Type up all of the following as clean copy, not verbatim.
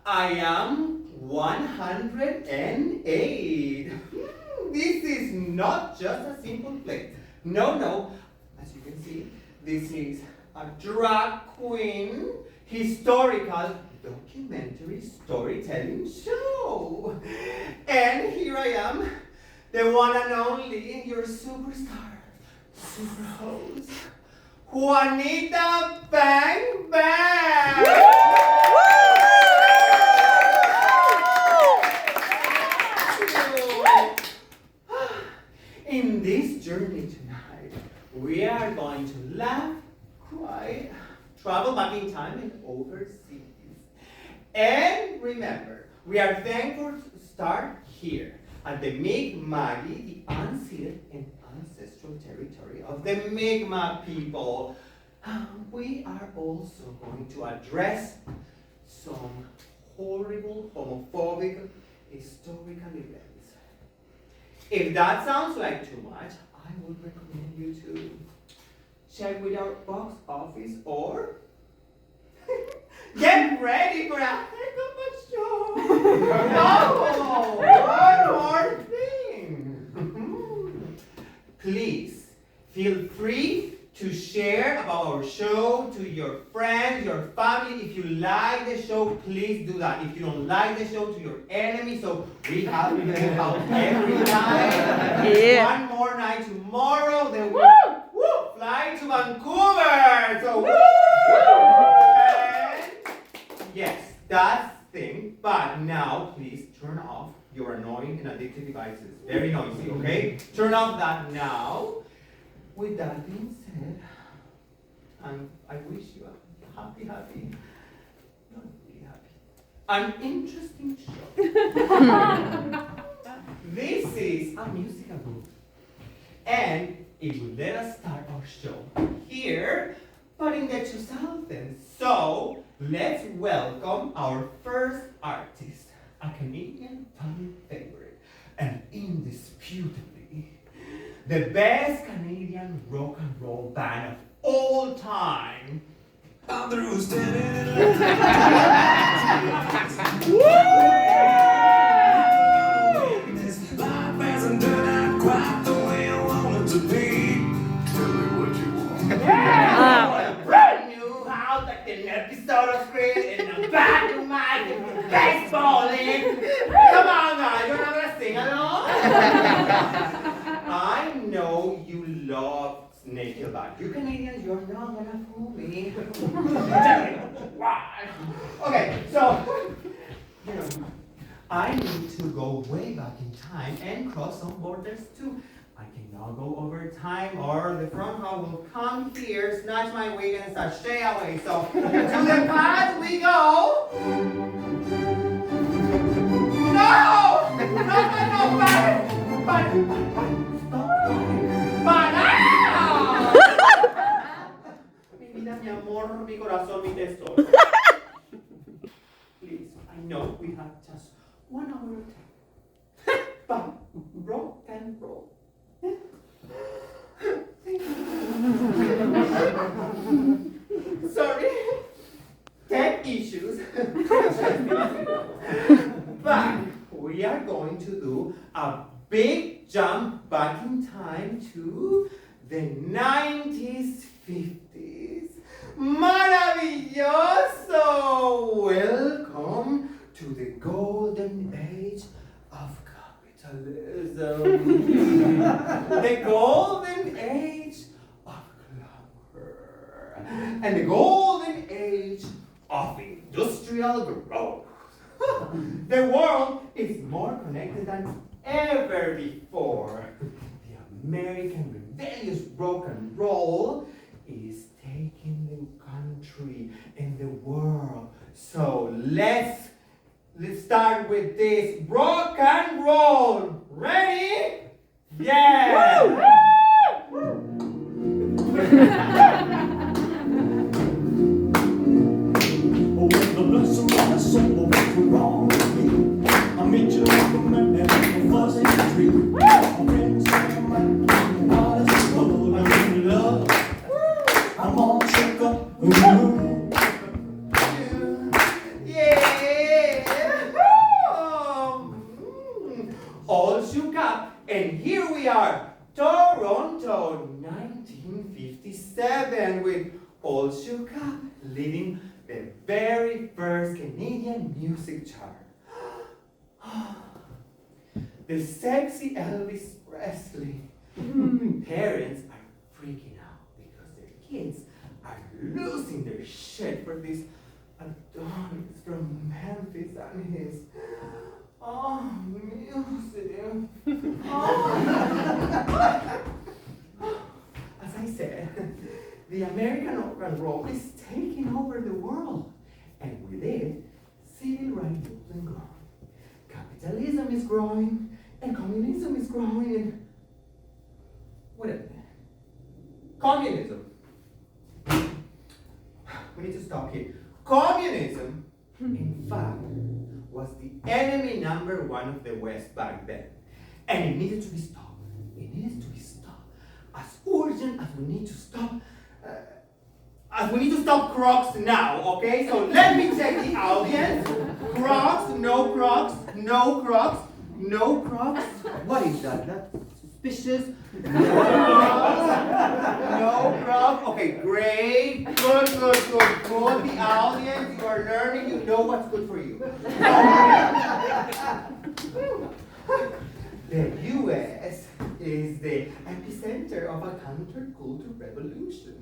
I am 108. This is not just a simple plate. No. As you can see, this is a drag queen historical documentary storytelling show. And here I am, the one and only, your superstar, super host, Juanita Bang Bang! In this journey tonight, we are going to laugh, cry, travel back in time and overseas. And remember, we are thankful to start here at the Mi'kmaqi, the unceded and ancestral territory of the Mi'kmaq people. We are also going to address some horrible, homophobic, historical events. If that sounds like too much, I would recommend you to check with our box office or get ready for a heck of a show. Oh, one more thing. Please feel free to share about our show to your friends, your family. If you like the show, please do that. If you don't like the show, to your enemies. So we have to out every night. Yeah. One more night tomorrow. Then we fly to Vancouver. So and yes, that's the thing. But now, please turn off your annoying and addictive devices. Very noisy, okay? Turn off that now. With that being said, I wish you a happy, not really happy, an interesting show. This is a musical group, and it will let us start our show here, but in the 2000s. So let's welcome our first artist, a Canadian fan favorite, and indisputably the best Canadian rock and roll band of all time. I'm through standing in this life hasn't turned out quite the way I want it to be. Tell me what you want. Yeah! A brand new house like an episode of Scream in the back of my baseball league. Come on guys, you're not gonna sing along? I know you love Snake Hill Band. You Canadians, you're not gonna fool me. Okay, so, I need to go way back in time and cross some borders too. I cannot go over time or the front row will come here, snatch my wig and sashay away. So, to the past we go. No! Mi vida, mi amor, mi corazón, mi tesoro. Please, I know we have just 1 hour of time. But rock and roll. Sorry. Tech issues. But we are going to do a big jump back in time to the 90s, 50s. Maravilloso! Welcome to the golden age of capitalism. The golden age of glamour. And the golden age of industrial growth. The world is more connected than ever before. The American rebellious rock and roll is taking the country and the world. So let's start with this rock and roll. Ready? Yeah! Woo! Wrong with me. I meet you like a man and a fuzzy tree. My friends say I'm what is cold, I'm in love. I'm all shook up with you. Yeah. music chart. The sexy Elvis Presley. Parents are freaking out because their kids are losing their shit for this Adonis from Memphis and his music. As I said, the American rock and roll is taking over the world, and with it, civil rights and growing. Capitalism is growing, and communism is growing, and wait a minute. Communism. We need to stop here. Communism, in fact, was the enemy number one of the West back then. And it needed to be stopped. It needed to be stopped. As urgent as we need to stop, Crocs now, okay? So let me check the audience. Crocs, no Crocs, no Crocs, no Crocs. What is that? That's suspicious. No Crocs. Okay, great. Good. The audience, you are learning, you know what's good for you. The U.S. is the epicenter of a counterculture revolution.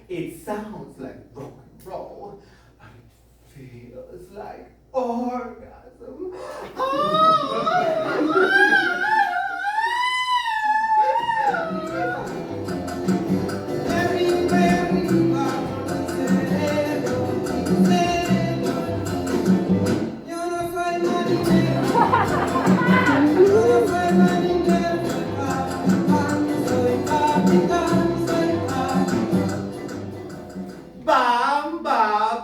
It sounds like rock and roll, but it feels like orgasm.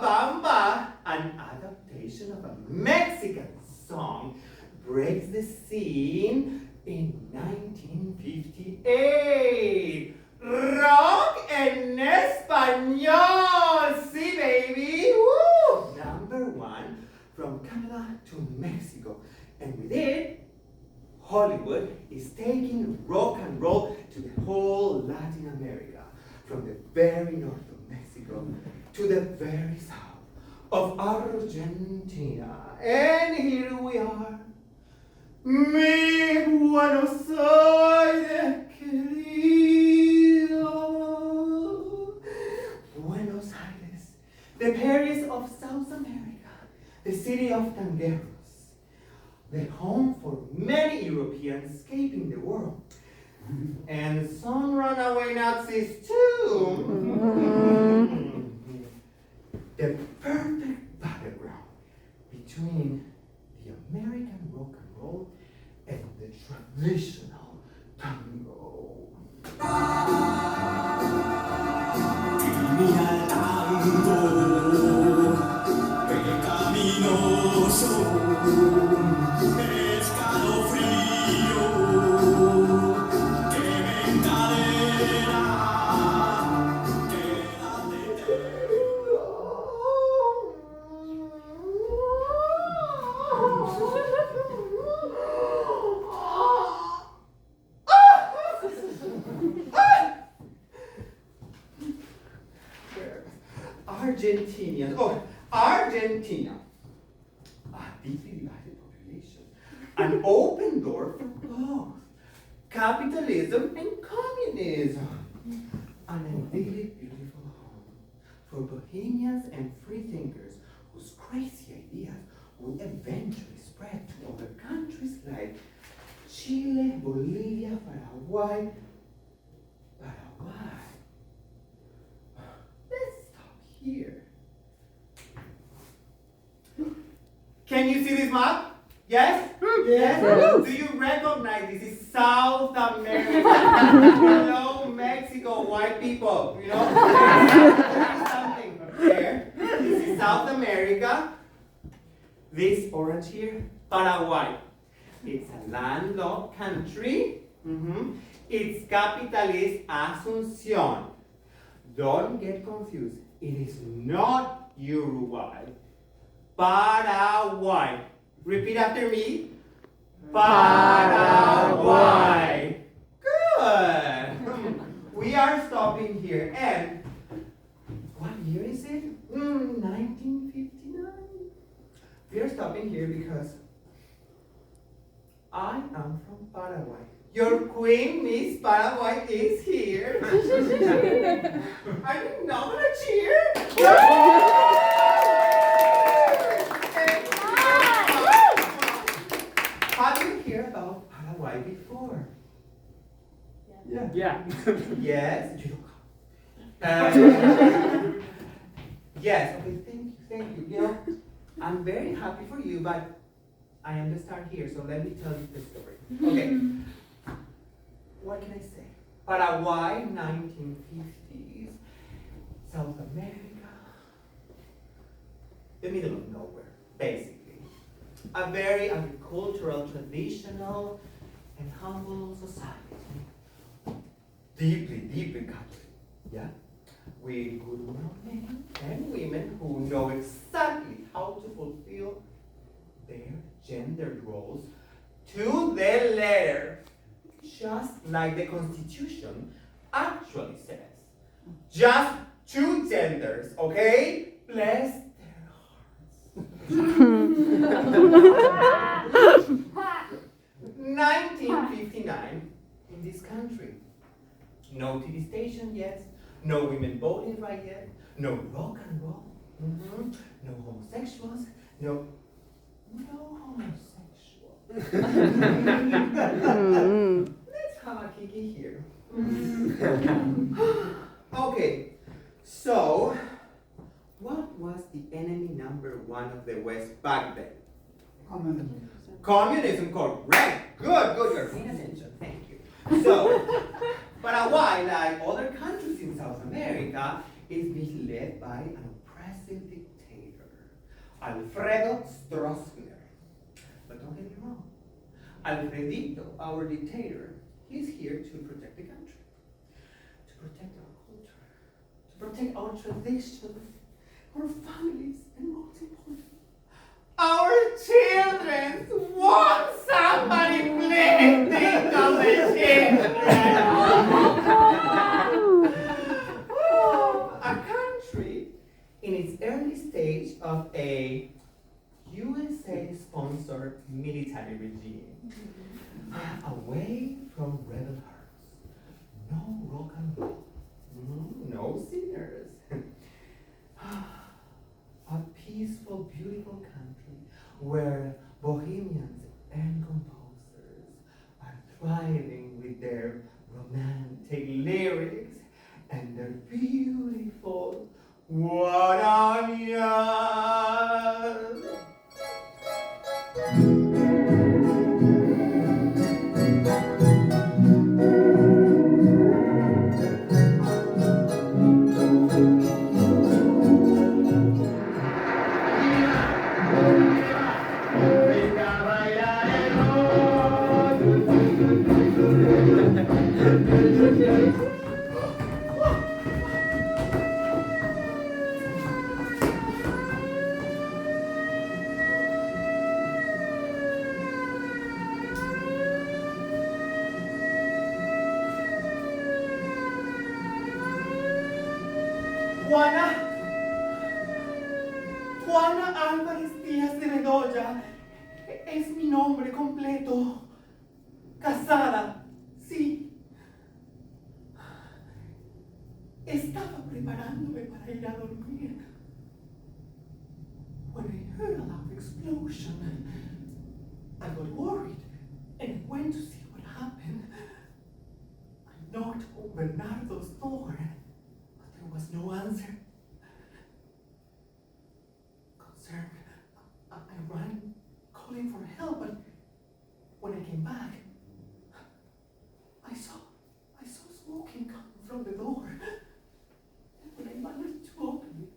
Bamba, an adaptation of a Mexican song, breaks the scene in 1958. Rock en español, sí baby, woo! Number one from Canada to Mexico, and with it, Hollywood is taking rock and roll to the whole Latin America, from the very north of Mexico to the very south of Argentina. And here we are. Mi Buenos Aires querido. Buenos Aires, the Paris of South America, the city of tangueros, the home for many Europeans escaping the war. And some runaway Nazis too. The perfect battleground between the American rock and roll and the traditional tango. Argentina, a deeply divided population, an open door for both capitalism and communism, an idyllic, beautiful home for bohemians and freethinkers whose crazy ideas will eventually spread to other countries like Chile, Bolivia, Paraguay. Let's stop here. Can you see this map? Yes? Yes? Do you recognize this is South America? Hello, Mexico, white people. You know? There's something there. This is South America. This orange here, Paraguay. It's a landlocked country. Its capital is Asunción. Don't get confused. It is not Uruguay. Paraguay. Repeat after me. Paraguay. Good. We are stopping here. And what year is it? 1959. We are stopping here because I am from Paraguay. Your queen, Miss Paraguay, is here. I didn't know a cheer. Have you heard about Paraguay before? Yeah. Yes. You yes. Okay. Thank you. You know, I'm very happy for you, but I am the star here, so let me tell you the story. Okay. What can I say? Paraguay, 1950s, South America, the middle of nowhere, basically. A very agricultural, traditional, and humble society. Deeply Catholic, yeah? With good men and women who know exactly how to fulfill their gender roles to the letter, just like the Constitution actually says. Just two genders, okay? Bless their hearts. 1959 in this country. No TV station yet, no women voting right yet, no rock and roll, no homosexuals, no homosexual. Let's have a kiki here. Okay, so what was the enemy number one of the West back then? Communism, correct. Good, you're paying attention, thank you. So, Paraguay, like other countries in South America, is being led by an oppressive dictator, Alfredo Stroessner. But don't get me wrong, Alfredito, our dictator, he's here to protect the country, to protect our culture, to protect our traditions, our families, and most important, our children. Want somebody please think of the children? A country in its early stage of a USA-sponsored military regime, away from rebel hearts, no rock and roll, no sinners. A peaceful, beautiful country where bohemians and composers are thriving with their romantic lyrics and their beautiful guaranias. Juana Álvarez Díaz de Bedoya es mi nombre completo. Casada, sí. Estaba preparándome para ir a dormir when I heard a loud explosion. I got worried and went to see what happened. I knocked on Bernardo's door, but there was no answer. Concerned, I ran calling for help, but when I came back, I saw smoking coming from the door. And when I managed to open it,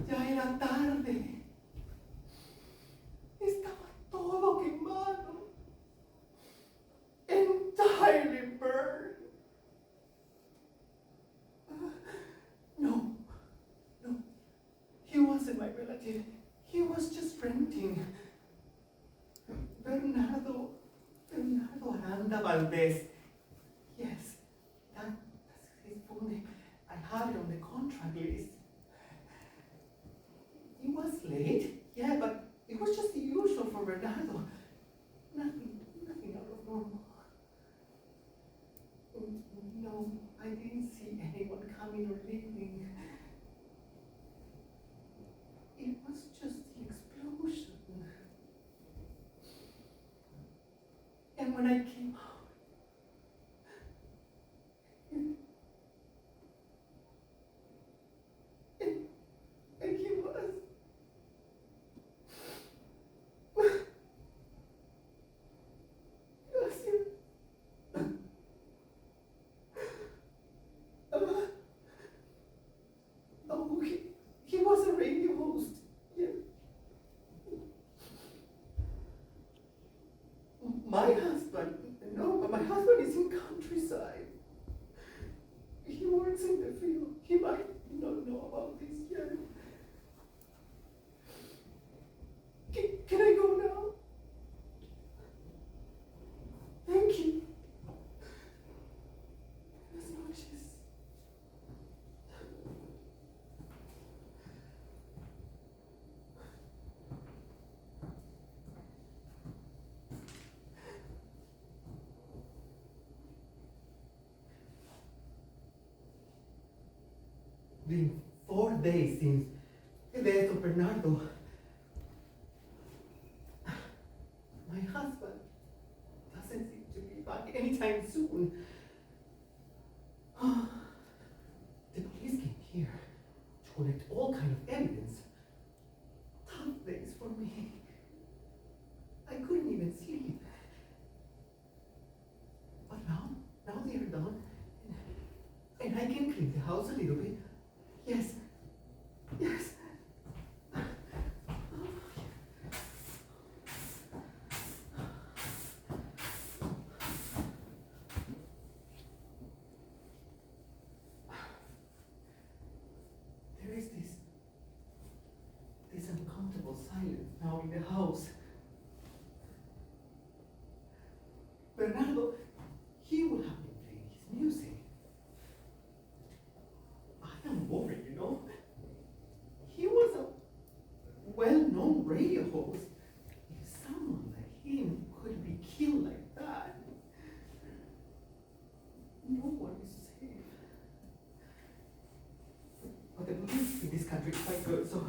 ya era tarde. Estaba todo quemado. Entirely burned. No. He wasn't my relative. He was just renting. Bernardo Aranda Valdez. Yes, that's his full name. I have it on the contract list. He Bernardo, nothing out of normal. No, I didn't see anyone coming or leaving. It was just the explosion. And when I came out, and he was. Oh, he was a radio host. Yeah. My husband is in countryside. He works in the field. He might not know about this yet. Can I go now? Thank you. Buenas noches. Been 4 days since the death of Bernardo. My husband doesn't seem to be back anytime soon. The police came here to collect all kind of evidence. Tough days for me. I couldn't even sleep. But now they are done. And I can clean the house a little bit. Yes. There is this uncomfortable silence now in the house. Bernardo, he would have been playing his music. I am worried, you know. He was a well-known radio host. If someone like him could be killed like that, no one is safe. But the police in this country is quite good, so I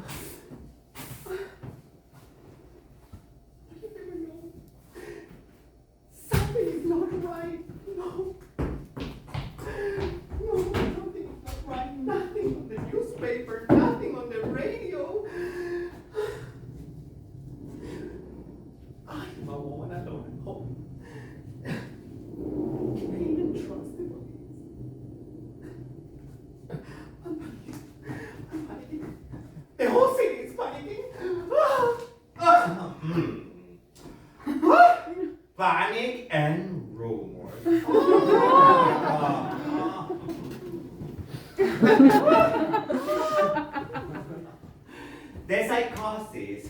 don't even know. Something is not right. No, something is not right. Nothing on the newspaper, nothing on the radio. I am a woman alone at home. Can I even trust the police? I'm panicking. The whole city is panicking. Panic and rumors. The psychosis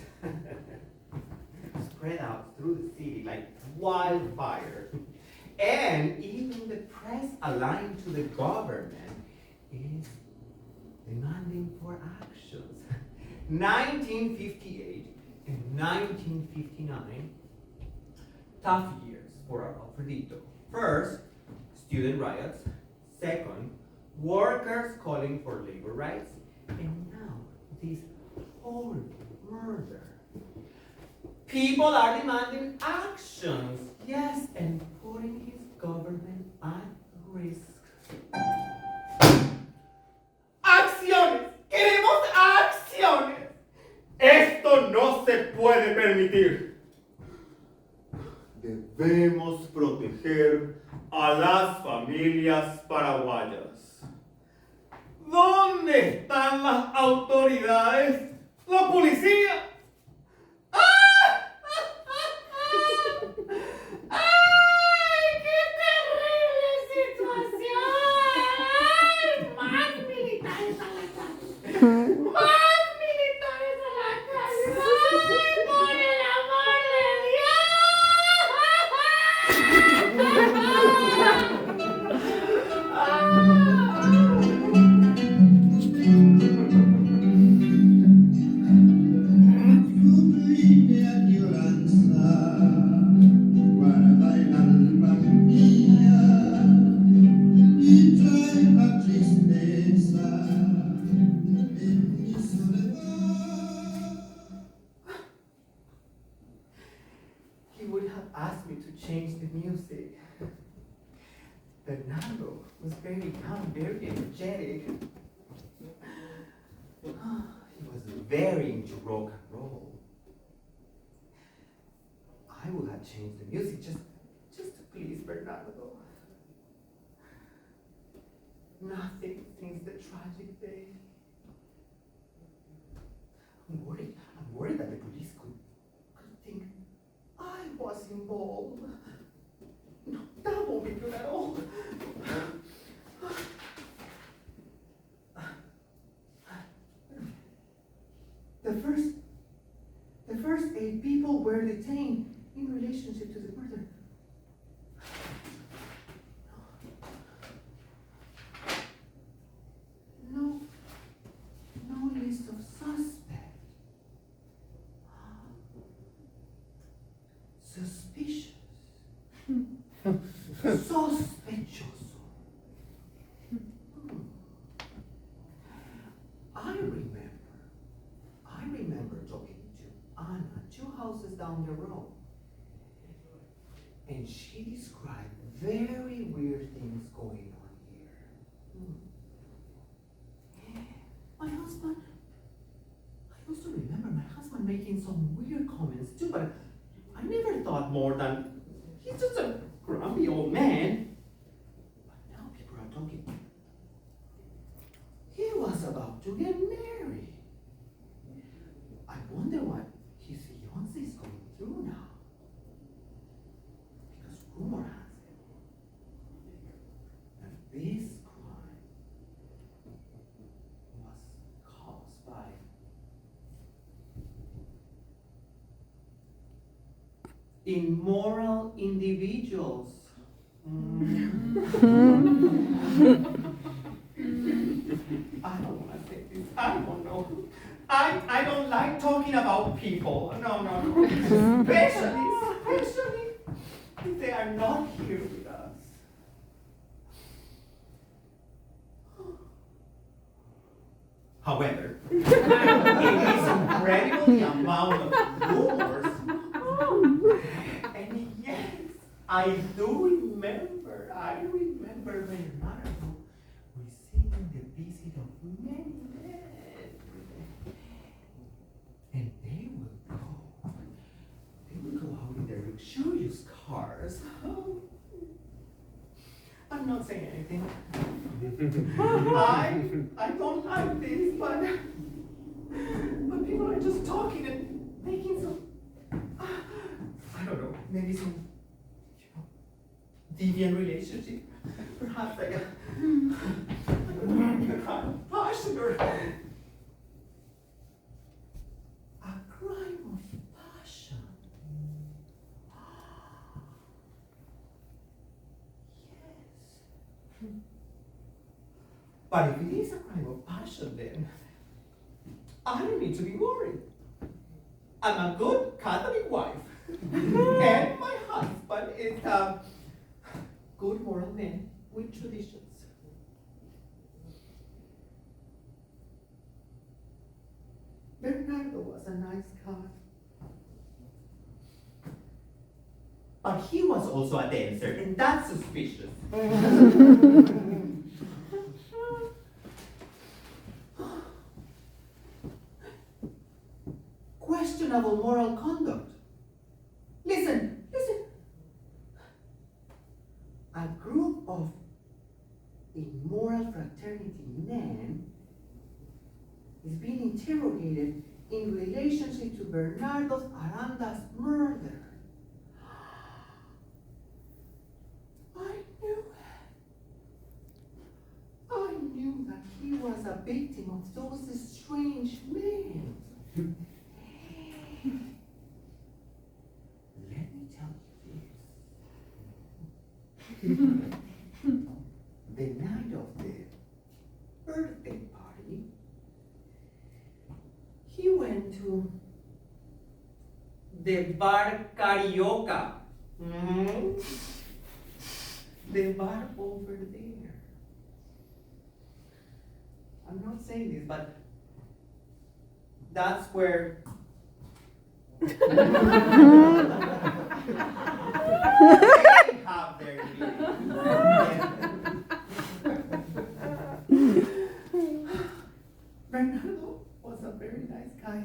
spread out through the city like wildfire. And even the press aligned to the government is demanding for actions. 1958 and 1959, tough years for Alfredito. First, student riots. Second, workers calling for labor rights. And now, this horrible murder. People are demanding actions. Yes, and putting his government at risk. ¡Acciones! ¡Queremos acciones! Esto no se puede permitir. Debemos proteger a las familias paraguayas. ¿Dónde están las autoridades? ¡La policía! ¡Ay, qué terrible situación! ¡Más militares a la calle! ¡Más militares a la calle! ¡Ay, por el amor de Dios! change the music. Bernardo was very young, very energetic. He was very into rock and roll. I would have changed the music just to please Bernardo. Nothing since the tragic day. I'm worried that the police could think I was involved. No, that won't be good at all. The first 8 people were detained in relationship to the murder. No list of suspects. Suspicious. Sospechoso. I remember talking to Anna 2 houses down the road. And she described very weird things going on here. My husband, I also remember my husband making some weird comments too, but I never thought more than he's just a grumpy old man. But now people are talking. He was about to get married. I wonder what his fiancée is going through now. Because rumor has it that this crime was caused by immoral individuals. I don't want to say this. I don't know. I don't like talking about people. No. Especially if they are not here with us. However, in this incredible amount of rumors, and yes, I do remember Bernardo receiving the visit of many men. And they will go out in their luxurious cars. I'm not saying anything. I don't like this, but people are just talking and making some, I don't know, maybe some, deviant relationship. Perhaps like a crime of passion or a crime of passion. Yes. But if it is a crime of passion, then I don't need to be worried. I'm a good Catholic wife. And my husband is a good moral man with traditions. Bernardo was a nice guy. But he was also a dancer, and that's suspicious. Questionable moral conduct. Listen. A group of immoral fraternity men is being interrogated in relationship to Bernardo Aranda's murder. I knew that he was a victim of those strange men. Let me tell you this. The night of the birthday party, he went to the bar Carioca. The bar over there. I'm not saying this, but that's where They have their meaning. Bernardo was a very nice guy,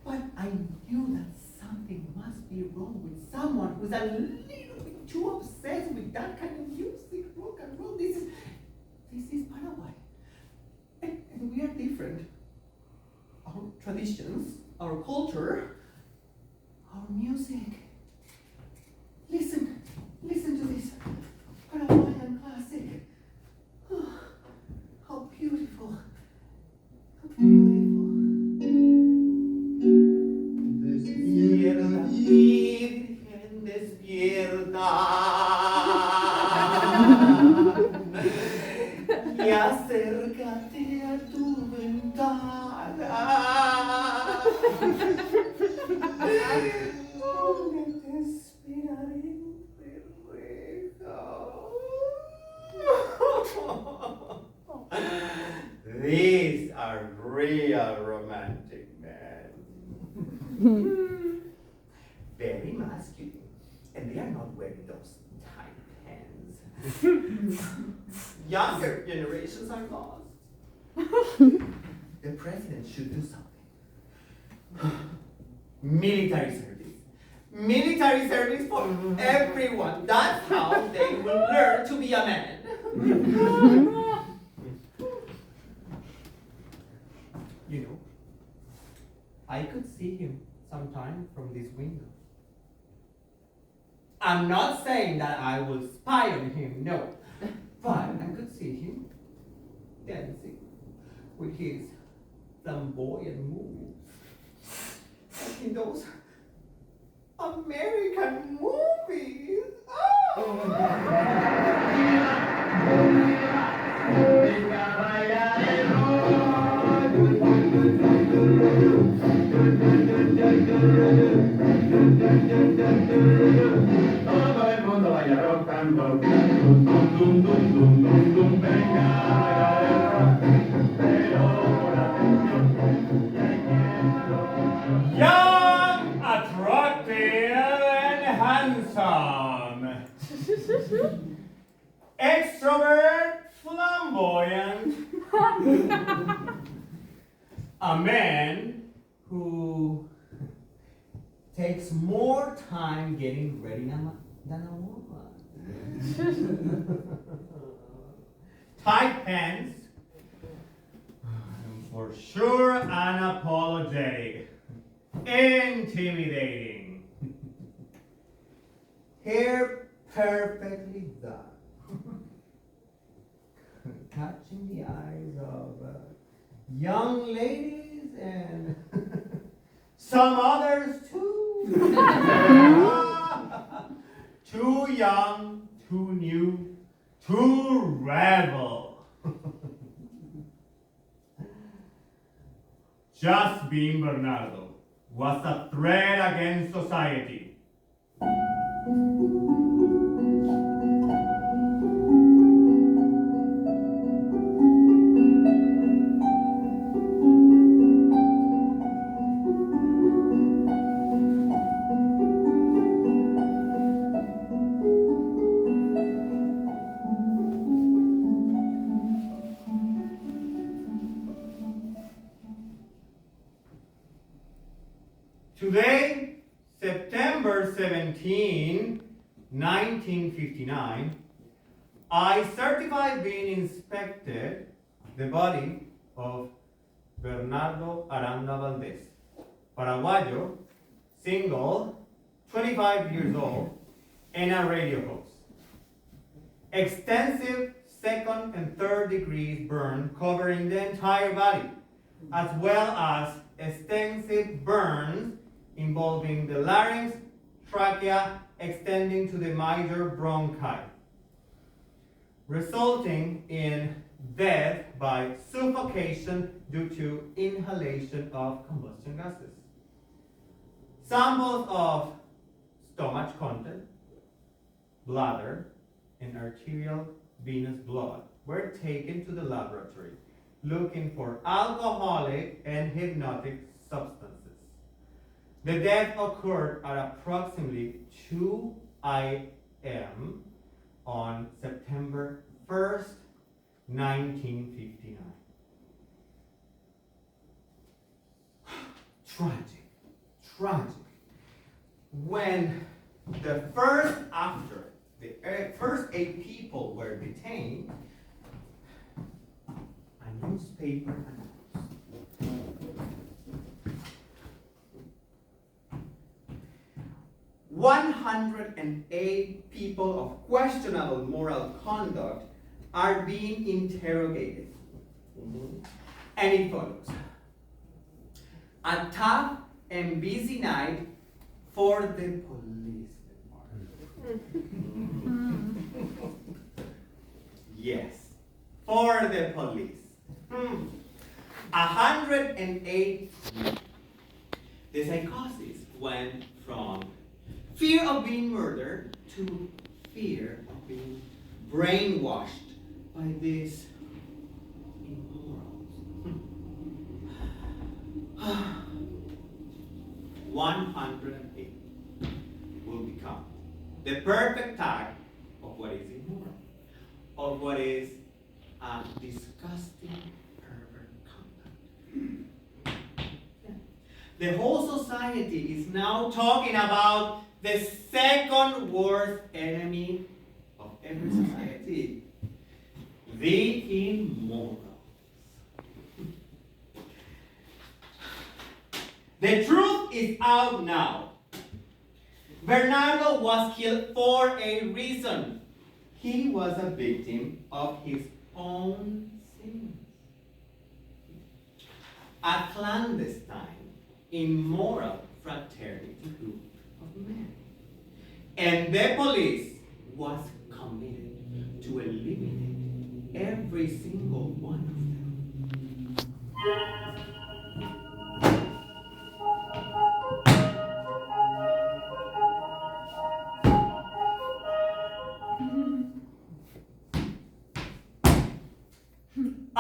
but I knew that something must be wrong with someone who's a little bit too obsessed with that kind of music, rock and roll. This is Paraguay. And we are different. Our traditions, our culture, our music. Listen to this Paraguayan classic. Oh, how beautiful. How beautiful. Despierta, mi virgen, despierta. Y acércate a tu ventana. Donde te esperaré, perrito. These are real romantic men. Very masculine. And they are not wearing those tight pants. Younger generations are lost. The president should do something. Military service. Military service for everyone. That's how they will learn to be a man. You know, I could see him sometime from this window. I'm not saying that I will spy on him, no. But I could see him dancing with his flamboyant moves. Like in those American movies. Todo el mundo vaya rock and roll. Dum dum dum dum dum dum dum. Venga, pero atención, ya quiero. Young, attractive, and handsome. Extrovert, flamboyant. A man who takes more time getting ready than a woman. Tight pants, for sure unapologetic, intimidating, hair perfectly done, catching the eyes of young ladies and some others too. Too young, too new, too rebel. Just being Bernardo was a threat against society. Today, September 17, 1959, I certify being inspected the body of Bernardo Aranda Valdez, Paraguayo, single, 25 years old, and a radio host. Extensive second and third degrees burn covering the entire body, as well as extensive burns involving the larynx, trachea, extending to the major bronchi, resulting in death by suffocation due to inhalation of combustion gases. Samples of stomach content, bladder, and arterial venous blood were taken to the laboratory, looking for alcoholic and hypnotic substances. The death occurred at approximately 2 I am on September 1st, 1959. Tragic. When the first 8 people were detained, a newspaper announced. "108 people of questionable moral conduct are being interrogated." And it follows. "A tough and busy night for the police department." Yes, for the police. 108. The psychosis went from fear of being murdered to fear of being brainwashed by these immorals. 108 will become the perfect type of what is immoral, of what is a disgusting pervert conduct. The whole society is now talking about the second worst enemy of every society, the immorals. The truth is out now. Bernardo was killed for a reason. He was a victim of his own sins. A clandestine, immoral fraternity group of men. And the police was committed to eliminate every single one of them.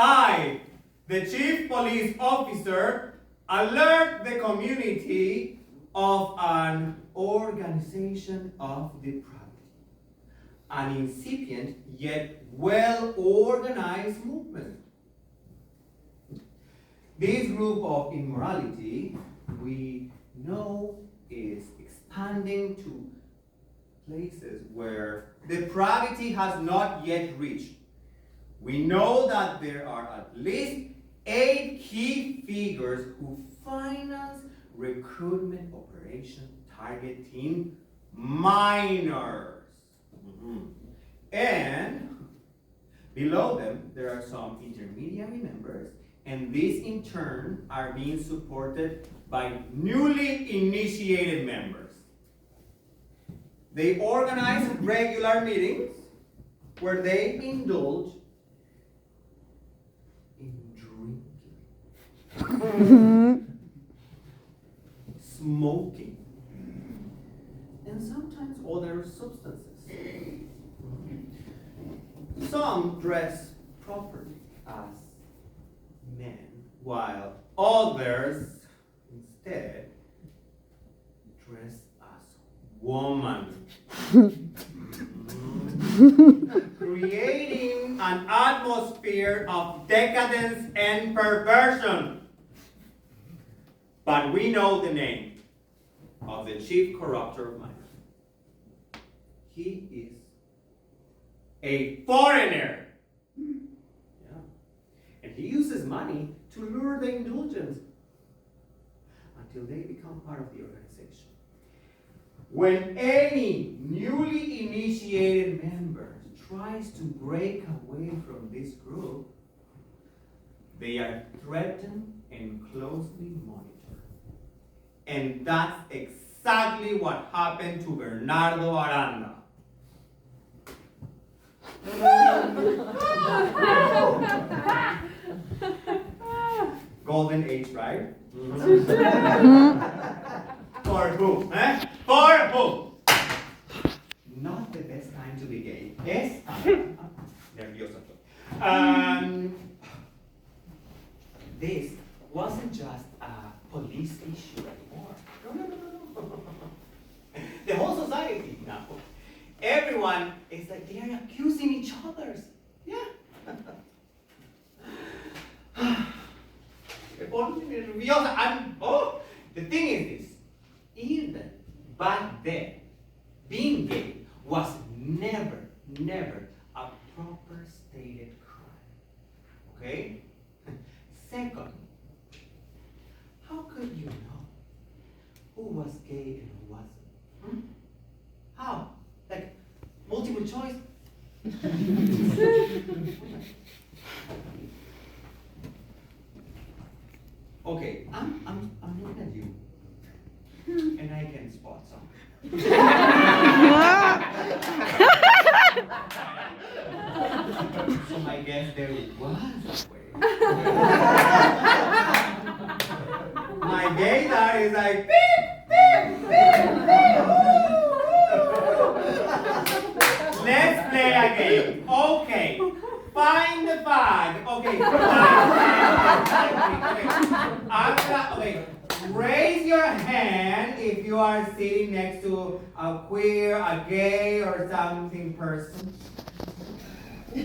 I, the chief police officer, alert the community of an organization of depravity, an incipient yet well-organized movement. This group of immorality, we know, is expanding to places where depravity has not yet reached. We know that there are at least 8 key figures who finance recruitment operations targeting minors. And below them, there are some intermediary members, and these in turn are being supported by newly initiated members. They organize regular meetings where they indulge in drinking, smoking, and sometimes other substances. Some dress properly as men, while others instead dress as women. Creating an atmosphere of decadence and perversion. But we know the name of the chief corrupter of minors. He is a foreigner. Yeah. And he uses money to lure the indulgents until they become part of the organization. When any newly initiated member tries to break away from this group, they are threatened and closely monitored. And that's exactly what happened to Bernardo Aranda. Golden age, right? For who? Eh? For who? Not the best time to be gay. Yes? Nervioso. This wasn't just a police issue anymore. No. The whole society now everyone is like they are accusing each other. Yeah. The thing is this, even back then, being gay was never a proper stated crime. Okay? Second, how could you know who was gay and who wasn't? How? Like multiple choice? Okay, I'm looking at you, and I can spot something. So I guess there was a way. My gaydar is like beep, beep, beep, beep. Let's play a game. Okay. Find the fag. Okay. Okay. Raise your hand if you are sitting next to a queer, a gay, or something person. My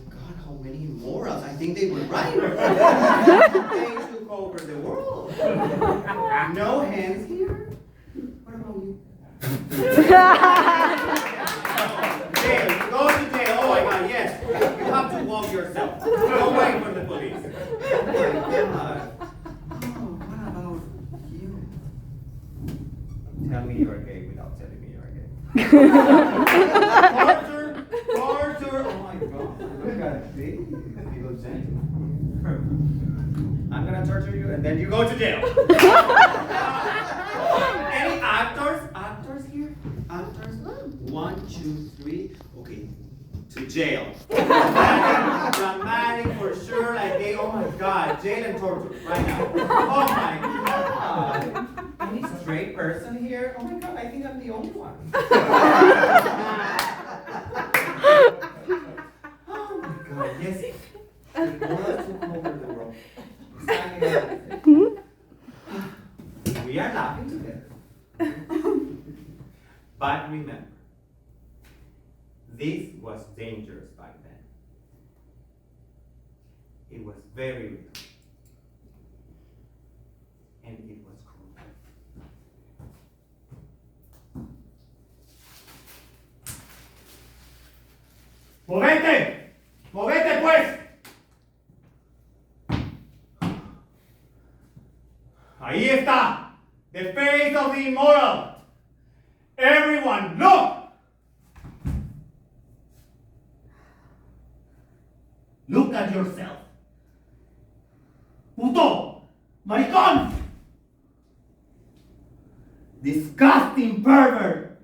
God, how many immorals? I think they were right. They took over the world. No hands here? What about you? Jail. Go to jail. Oh my God, yes. You have to walk yourself. Don't wait for the police. Oh my God. Oh, what about you? Tell me you're gay without telling me you're gay. Torture. Oh my God. Look at this. Little gentleman. I'm gonna torture you and then you go to jail. Any actors? Actors here? Actors? 1, 2, 3. Okay. To jail. Dramatic for sure. Like they, oh my God, jail and torture right now. Oh my God. Any straight person here? Oh my God, I think I'm the only one. Oh my God, yes. The world took over the world. We are laughing together. But remember, this was dangerous back then. It was very real. And it was cruel. ¡Movete! ¡Movete pues! Ahí está! The face of the immoral! Everyone, look! Look at yourself. Puto! Maricón! Disgusting pervert!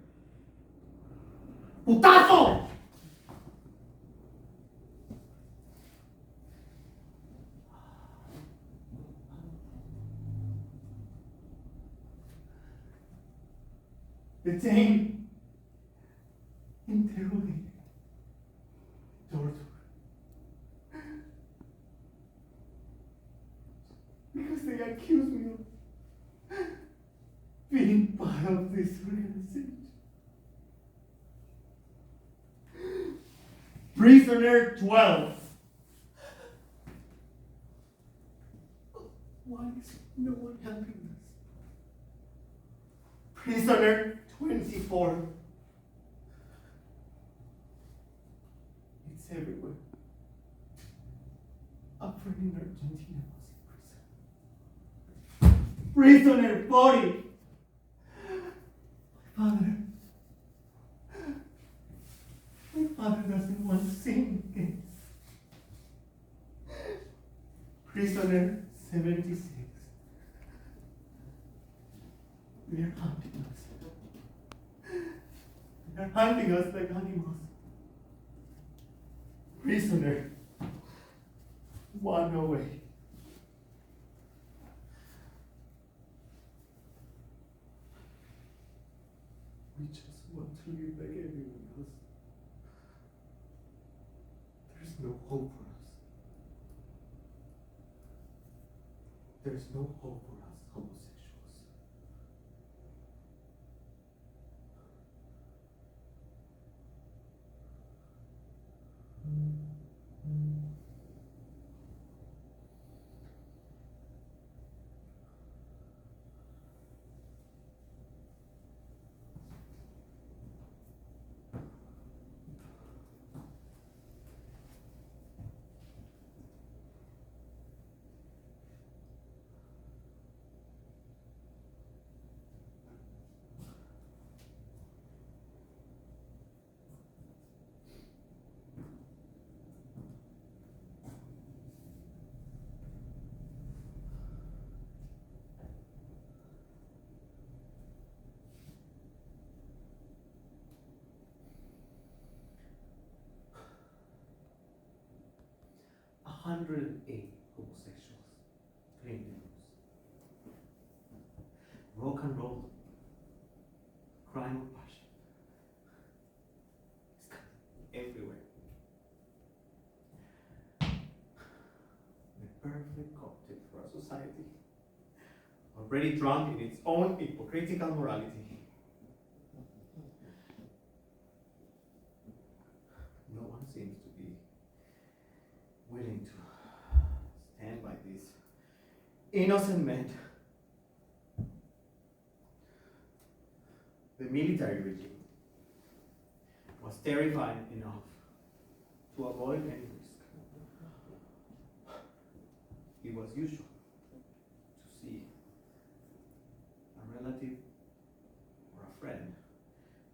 Putazo! Detain, interrogate, torture. Because they accuse me of being part of this organization. Prisoner 12. Why is no one helping us? Prisoner 24. It's everywhere. A friend in Argentina was in prison. Prisoner 40. My father doesn't want to see me again. Prisoner 76. They are hunting us. They are hunting us like animals. Prisoner 108. We just want to live like everyone else. There's no hope for us. There's no hope for us homosexuals. 108 homosexuals claim the news. Rock and roll, crime of passion. It's everywhere. The perfect cocktail for a society already drunk in its own hypocritical morality. No one seems to be willing to stand by these innocent men. The military regime was terrifying enough to avoid any risk. It was usual to see a relative or a friend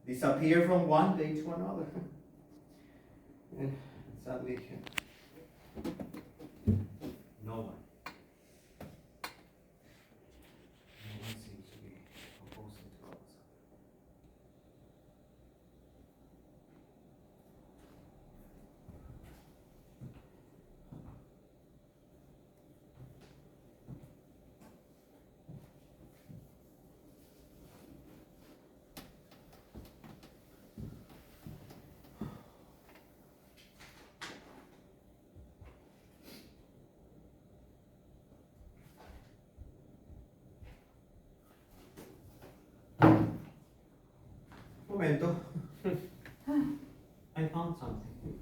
disappear from one day to another. And sadly, no one seems to be opposing to us. Momento. I found something.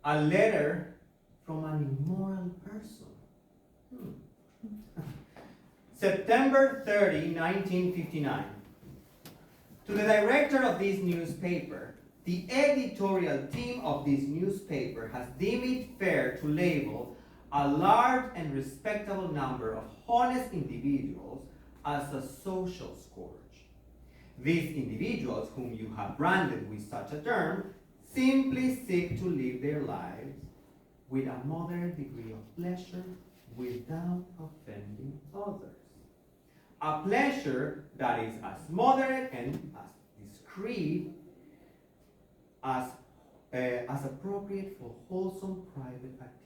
A letter from an immoral person. September 30, 1959. To the director of this newspaper, the editorial team of this newspaper has deemed it fair to label a large and respectable number of honest individuals as a social scourge. These individuals, whom you have branded with such a term, simply seek to live their lives with a moderate degree of pleasure without offending others. A pleasure that is as moderate and as discreet as appropriate for wholesome private activities.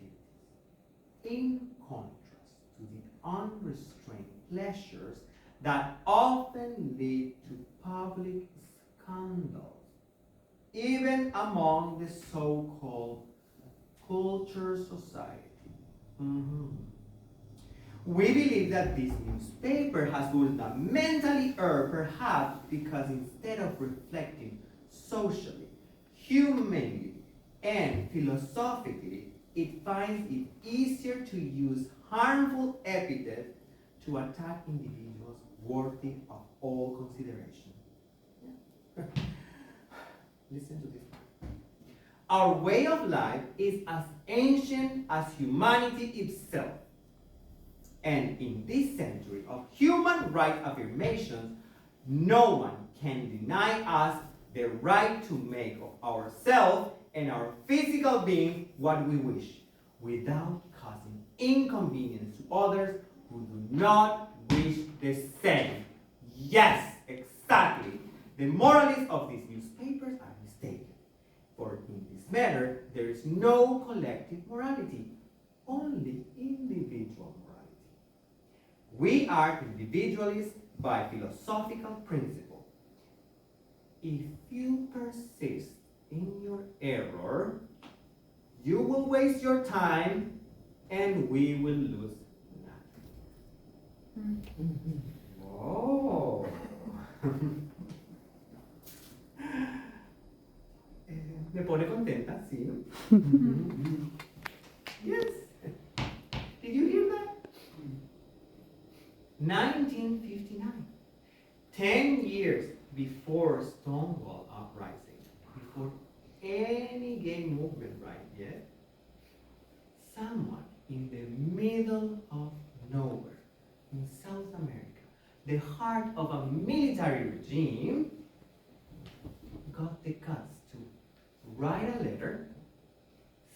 In contrast to the unrestrained pleasures that often lead to public scandals, even among the so-called culture society. We believe that this newspaper has fundamentally erred, perhaps because instead of reflecting socially, humanly, and philosophically, it finds it easier to use harmful epithets to attack individuals worthy of all consideration. Listen to this. Our way of life is as ancient as humanity itself. And in this century of human rights affirmations, no one can deny us the right to make of ourselves and our physical being what we wish, without causing inconvenience to others who do not wish the same. Yes, exactly. The moralists of these newspapers are mistaken. For in this matter, there is no collective morality, only individual morality. We are individualists by philosophical principle. If you persist in your error, you will waste your time and we will lose nothing. Oh. Me pone contenta, sí. Yes. Did you hear that? 1959. 10 years before Stonewall Uprising, before any gay movement right yet, someone in the middle of nowhere, in South America, the heart of a military regime, got the guts to write a letter,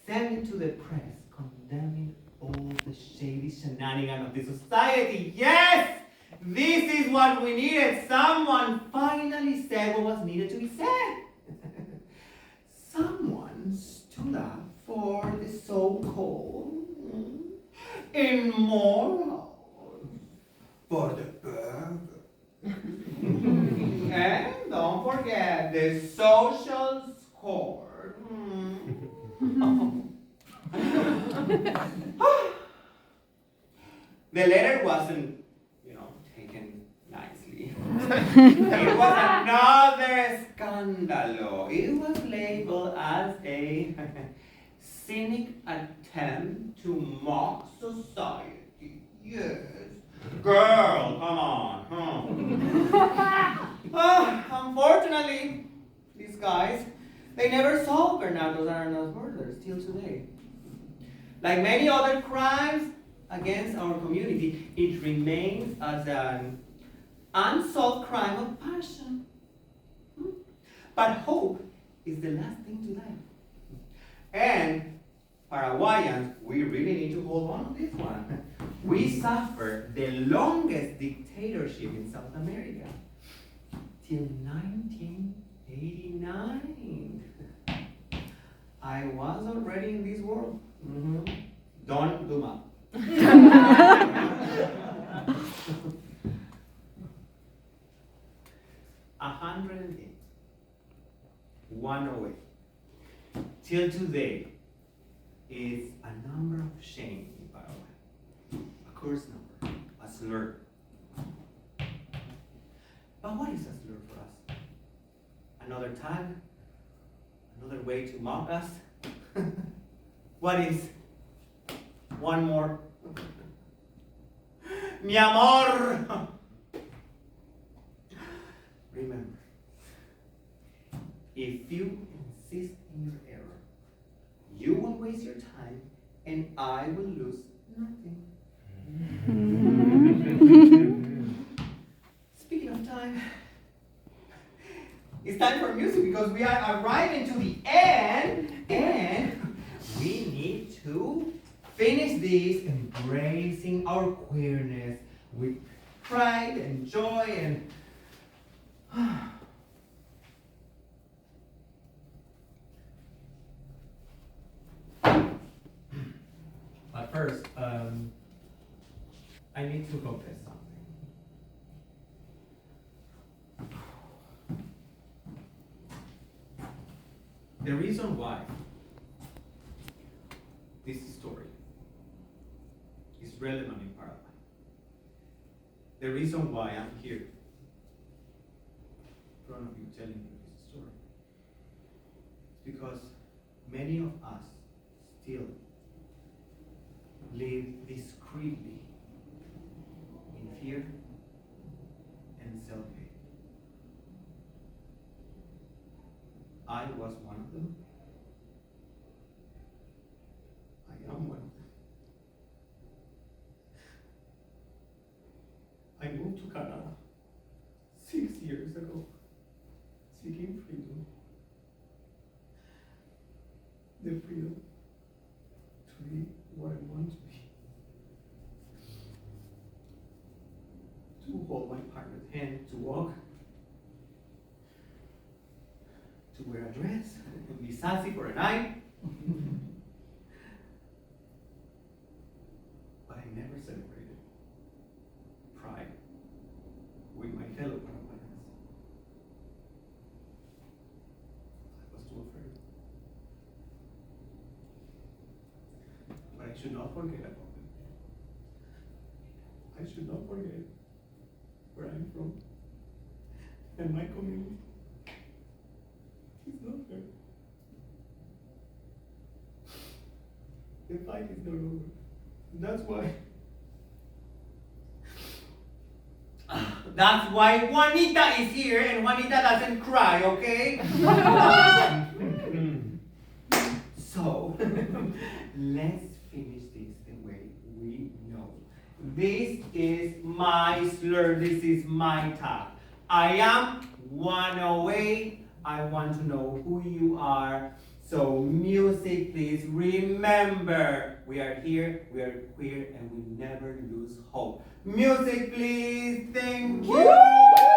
send it to the press, condemning all the shady shenanigans of the society. Yes! This is what we needed. Someone finally said what was needed to be said. Someone stood up for the so-called immoral, for the pervert. And don't forget the social score. The letter wasn't, taken nicely. It was another scandalo. It was labeled as a cynic attempt to mock society. Yes. Girl, come on. Unfortunately, these guys, they never solved Bernardo Zarna's murders till today. Like many other crimes against our community, it remains as an unsolved crime of passion. But hope is the last thing to die. And Paraguayans, we really need to hold on to this one. We suffered the longest dictatorship in South America till 1989. I was already in this world. Don't do math. 108. 108. Till today is a number of shame in Paraguay. A curse number, a slur. But what is a slur for us? Another tag? Another way to mock us? What is one more? Mi amor! Remember, if you insist in your error, you will waste your time and I will lose nothing. Speaking of time, it's time for music because we are arriving to the end and we need to finish this embracing our queerness with pride and joy and but first, I need to confess something. The reason why this story is relevant in Paraguay, the reason why I'm here in front of you telling you this story, is because many of us still live discreetly in fear and self-hate. I was one of them. I am one of them. I moved to Canada 6 years ago, seeking freedom. The freedom to be what I want to be. To hold my partner's hand, to walk, to wear a dress, and be sassy for a night. But I never celebrated pride with my fellow Paraguayans. I was too afraid. But I should not forget about it. I should not forget where I'm from and my community. It's not fair. The fight is not over. That's why. That's why Juanita is here and Juanita doesn't cry, okay? So, let's finish this the way we know. This is my slur, this is my tag. I am 108. I want to know who you are. So music, please. Remember, we are here, we are queer, and we never lose hope. Music, please. Thank you.